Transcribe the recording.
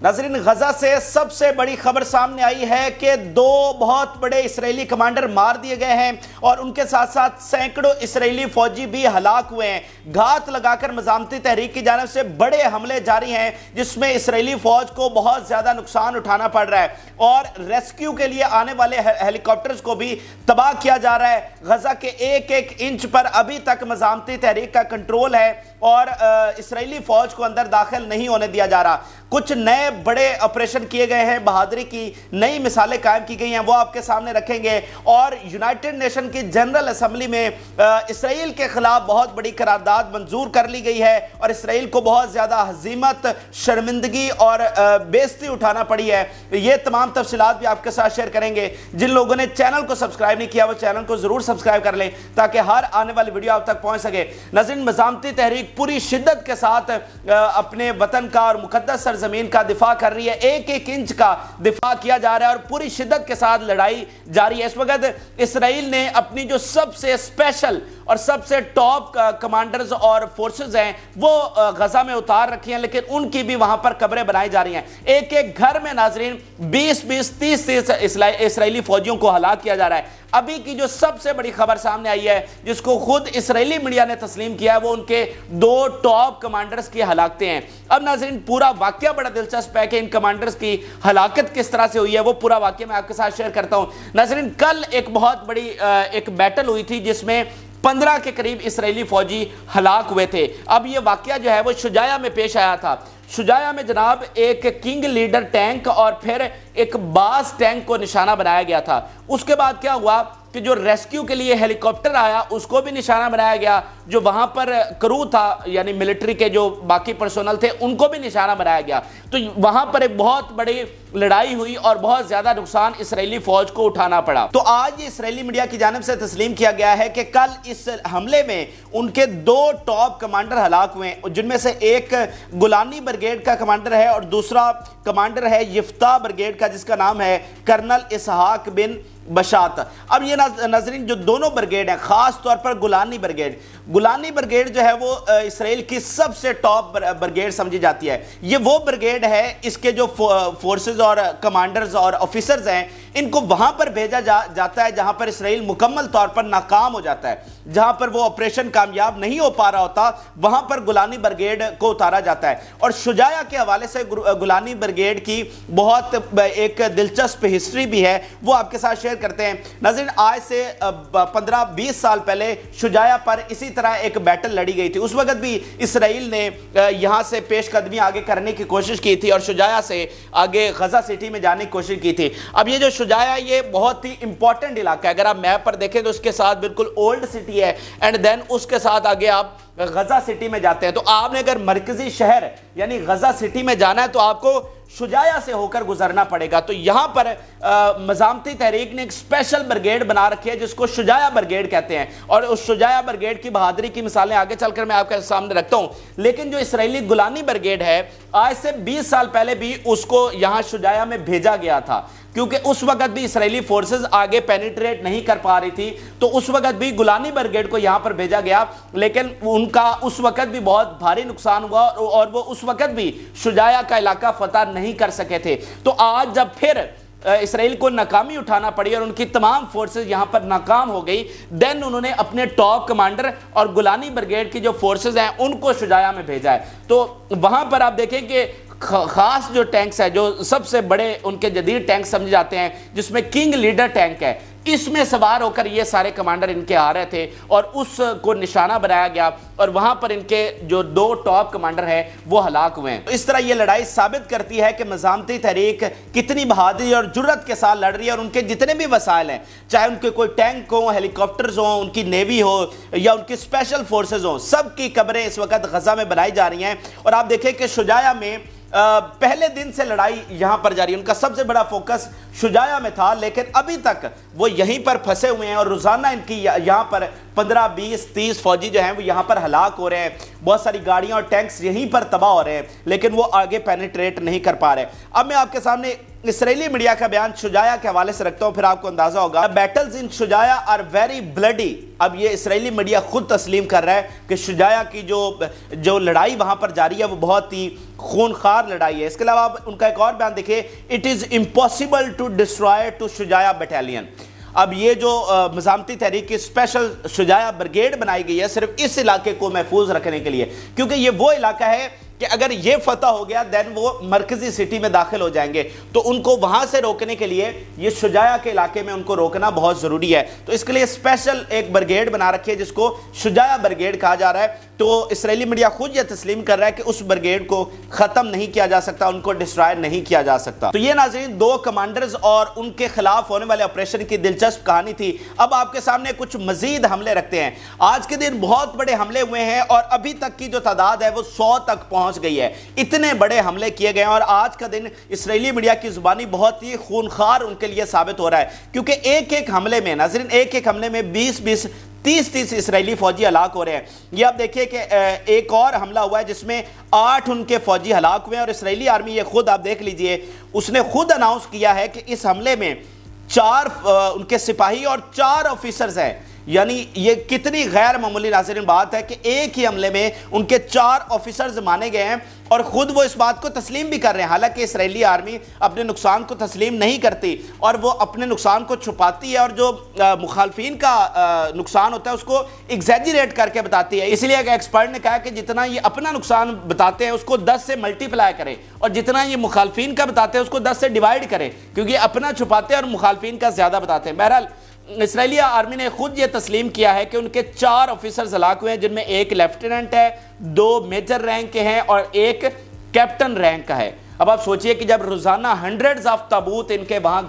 नाज़रीन, गजा से सबसे बड़ी खबर सामने आई है कि 2 बहुत बड़े इसराइली कमांडर मार दिए गए हैं और उनके साथ साथ सैकड़ों इसराइली फौजी भी हलाक हुए हैं। घात लगाकर मज़ामती तहरीक की जानिब से बड़े हमले जारी हैं जिसमें इसराइली फौज को बहुत ज़्यादा नुकसान उठाना पड़ रहा है और रेस्क्यू के लिए आने वाले हेलीकॉप्टर्स को भी तबाह किया जा रहा है। गजा के एक एक इंच पर अभी तक मज़ामती तहरीक का कंट्रोल है और इसराइली फौज को अंदर दाखिल नहीं होने दिया जा रहा। कुछ नए बड़े ऑपरेशन किए गए हैं, बहादुरी की नई मिसालें कायम की गई हैं, वो आपके सामने रखेंगे। और यूनाइटेड नेशन की जनरल असेंबली में इसराइल के खिलाफ बहुत बड़ी करारदाद मंजूर कर ली गई है और इसराइल को बहुत ज़्यादा हजीमत, शर्मिंदगी और बेइज्जती उठाना पड़ी है। ये तमाम तफसीलात भी आपके साथ शेयर करेंगे। जिन लोगों ने चैनल को सब्सक्राइब नहीं किया वो चैनल को ज़रूर सब्सक्राइब कर लें ताकि हर आने वाली वीडियो आप तक पहुँच सके। नाज़रीन, मज़ामती तहरीक पूरी शिद्दत के साथ अपने वतन का और मुकद्दस सरजमीन का दिफा कर रही है। एक एक इंच का दिफा किया जा रहा है और पूरी शिद्दत के साथ लड़ाई जारी है। इस वक्त इसराइल ने अपनी जो सबसे स्पेशल और सबसे टॉप कमांडर्स और फोर्सेस हैं वो गजा में उतार रखी हैं, लेकिन उनकी भी वहां पर कब्रें बनाई जा रही हैं। एक एक घर में नाजरीन 20-20, 30 इसराइली फौजियों को हलाक किया जा रहा है। अभी की जो सबसे बड़ी खबर सामने आई है जिसको खुद इसराइली मीडिया ने तस्लीम किया है वो उनके 2 टॉप कमांडर्स की हलाकतें हैं। अब नाजरीन, पूरा वाकया बड़ा दिलचस्प है कि इन कमांडर्स की हलाकत किस तरह से हुई है, वो पूरा वाकया मैं आपके साथ शेयर करता हूं। नाजरीन, कल एक बहुत बड़ी एक बैटल हुई थी जिसमें 15 के करीब इसराइली फौजी हलाक हुए थे। अब ये वाकया जो है वो शुजाया में पेश आया था। शुजाया में जनाब एक किंग लीडर टैंक और फिर एक बास टैंक को निशाना बनाया गया था। उसके बाद क्या हुआ कि जो रेस्क्यू के लिए हेलीकॉप्टर आया उसको भी निशाना बनाया गया। जो वहां पर क्रू था यानी मिलिट्री के जो बाकी पर्सोनल थे उनको भी निशाना बनाया गया। तो वहां पर एक बहुत बड़ी लड़ाई हुई और बहुत ज्यादा नुकसान इसराइली फौज को उठाना पड़ा। तो आज इसराइली मीडिया की जानिब से तस्लीम किया गया है कि कल इस हमले में उनके 2 टॉप कमांडर हलाक हुए, जिनमें से एक गुलानी ब्रिगेड का कमांडर है और दूसरा कमांडर है यफ्ता ब्रिगेड का जिसका नाम है कर्नल इसहाक बिन बशात। अब ये नाज़रीन, जो दोनों ब्रिगेड हैं, खास तौर पर गुलानी ब्रिगेड जो है वो इसराइल की सबसे टॉप ब्रिगेड समझी जाती है। ये वो ब्रिगेड है, इसके जो फोर्सेस और कमांडर्स और ऑफिसर्स हैं इनको वहां पर भेजा जाता है जहां पर इसराइल मुकम्मल तौर पर नाकाम हो जाता है, जहां पर वो ऑपरेशन कामयाब नहीं हो पा रहा होता वहां पर गुलानी ब्रिगेड को उतारा जाता है। और शुजाया के हवाले से गुलानी ब्रिगेड की बहुत एक दिलचस्प हिस्ट्री भी है, वो आपके साथ शेयर करते हैं। नाज़रीन, आज से 15-20 साल पहले शुजाया पर इसी तरह एक बैटल लड़ी गई थी। उस वक्त भी इसराइल ने यहां से पेशकदमी आगे करने की कोशिश की थी और शुजाया से आगे गजा सिटी में जाने की कोशिश की थी। अब ये जो शुजाया ये बहुत ही इंपॉर्टेंट इलाका है। अगर आप मैप पर देखें तो उसके साथ बिल्कुल ओल्ड सिटी है एंड देन उसके साथ आगे आप गजा सिटी में जाते हैं। तो आपने अगर मरकजी शहर यानी गजा सिटी में जाना है तो आपको शुजाया से होकर गुजरना पड़ेगा। तो यहां पर मज़ामती तहरीक ने एक स्पेशल ब्रिगेड बना रखी है जिसको शुजाया ब्रिगेड कहते हैं और उस शुजाया ब्रिगेड की बहादुरी की मिसालें आगे चलकर मैं आपके सामने रखता हूं। लेकिन जो इसराइली गुलानी ब्रिगेड है आज से 20 साल पहले भी उसको यहां शुजाया में भेजा गया था क्योंकि उस वक्त भी इसराइली फोर्सेस आगे पेनिट्रेट नहीं कर पा रही थी। तो उस वक्त भी गुलानी ब्रिगेड को यहां पर भेजा गया, लेकिन उनका उस वक्त भी बहुत भारी नुकसान हुआ और वो उस वक्त भी शुजाया का इलाका फतह नहीं कर सके थे। तो आज जब फिर इसराइल को नाकामी उठाना पड़ी और उनकी तमाम फोर्सेस यहां पर नाकाम हो गई, देन उन्होंने अपने टॉप कमांडर और गुलानी ब्रिगेड की जो फोर्सेस हैं उनको शुजाया में भेजा है। तो वहां पर आप देखें कि खास जो टैंक्स है जो सबसे बड़े उनके जदीद टैंक समझे जाते हैं जिसमें किंग लीडर टैंक है, इसमें सवार होकर ये सारे कमांडर इनके आ रहे थे और उसको निशाना बनाया गया और वहां पर इनके जो 2 टॉप कमांडर हैं वो हलाक हुए हैं। तो इस तरह ये लड़ाई साबित करती है कि मज़ामती तहरीक कितनी बहादुरी और जुर्रत के साथ लड़ रही है और उनके जितने भी वसाइल हैं, चाहे उनके कोई टैंक हो, हेलीकॉप्टर्स हो, उनकी नेवी हो या उनकी स्पेशल फोर्सेज हो, सबकी कब्रें इस वक्त गजा में बनाई जा रही हैं। और आप देखें कि शुजाया में पहले दिन से लड़ाई यहां पर जारी है। उनका सबसे बड़ा फोकस शुजाया में था, लेकिन अभी तक वो यहीं पर फंसे हुए हैं और रोजाना इनकी यहाँ पर 15, 20, 30 फौजी जो हैं वो यहाँ पर हलाक हो रहे हैं। बहुत सारी गाड़ियां और टैंक्स यहीं पर तबाह हो रहे हैं, लेकिन वो आगे पेनिट्रेट नहीं कर पा रहे। अब मैं आपके सामने इसराइली मीडिया का बयान शुजाया के हवाले से रखता हूं, फिर आपको अंदाजा होगा। Battles in Shujaiya are very bloody. अब ये इसराइली मीडिया खुद तस्लीम कर रहा है कि शुजाया की जो लड़ाई वहां पर जारी है वो बहुत ही खूनखार लड़ाई है। इसके अलावा आप उनका एक और बयान देखिए, it is impossible to destroy two Shujaiya battalion. अब ये जो मज़ामती तहरीक की स्पेशल शुजाया ब्रिगेड बनाई गई है सिर्फ इस इलाके को महफूज रखने के लिए, क्योंकि ये वो इलाका है कि अगर ये फतह हो गया देन वो मरकजी सिटी में दाखिल हो जाएंगे, तो उनको वहां से रोकने के लिए ये शुजाया के इलाके में उनको रोकना बहुत जरूरी है। तो इसके लिए स्पेशल एक ब्रिगेड बना रखी है जिसको शुजाया ब्रिगेड कहा जा रहा है। तो इसराइली मीडिया खुद ये तस्लीम कर रहा है कि उस ब्रिगेड को खत्म नहीं किया जा सकता, उनको डिस्ट्रॉय नहीं किया जा सकता। तो ये नाज़रीन दो कमांडर्स और उनके खिलाफ होने वाले ऑपरेशन की दिलचस्प कहानी थी। अब आपके सामने कुछ मजीद हमले रखते हैं। आज के दिन बहुत बड़े हमले हुए हैं और अभी तक की जो तादाद है वो 100 तक पहुंच गई है। इतने बड़े हमले किए गए और आज का दिन इसराइली मीडिया की जुबानी बहुत ही खूनखार उनके लिए साबित हो रहा है, क्योंकि एक एक हमले में नाज़रीन एक हमले में 20-20 30-30 इसराइली फौजी हलाक हो रहे हैं। ये आप देखिए कि एक और हमला हुआ है जिसमें 8 उनके फौजी हलाक हुए हैं और इसराइली आर्मी ये खुद आप देख लीजिए उसने खुद अनाउंस किया है कि इस हमले में 4 उनके सिपाही और 4 ऑफिसर्स हैं। यानी ये कितनी गैर मामूली नाज़रीन बात है कि एक ही हमले में उनके 4 ऑफिसर्स माने गए हैं और खुद वो इस बात को तस्लीम भी कर रहे हैं। हालांकि इसराइली आर्मी अपने नुकसान को तस्लीम नहीं करती और वो अपने नुकसान को छुपाती है और जो मुखालफिन का नुकसान होता है उसको एग्जैजरेट करके बताती है। इसलिए एक एक्सपर्ट ने कहा कि जितना ये अपना नुकसान बताते हैं उसको 10 से मल्टीप्लाई करें और जितना ये मुखालफिन का बताते हैं उसको 10 से डिवाइड करें, क्योंकि अपना छुपाते हैं और मुखालफिन का ज़्यादा बताते हैं। बहरहाल इसराइली आर्मी ने खुद ये तस्लीम किया है कि उनके 4 ऑफिसर्स हलाक हुए हैं, जिनमें एक लेफ्टिनेंट है, 2 मेजर रैंक के हैं और एक कैप्टन रैंक का है। अब आप सोचिए कि जब रोजाना हंड्रेड्स ऑफ ताबूत इनके वहां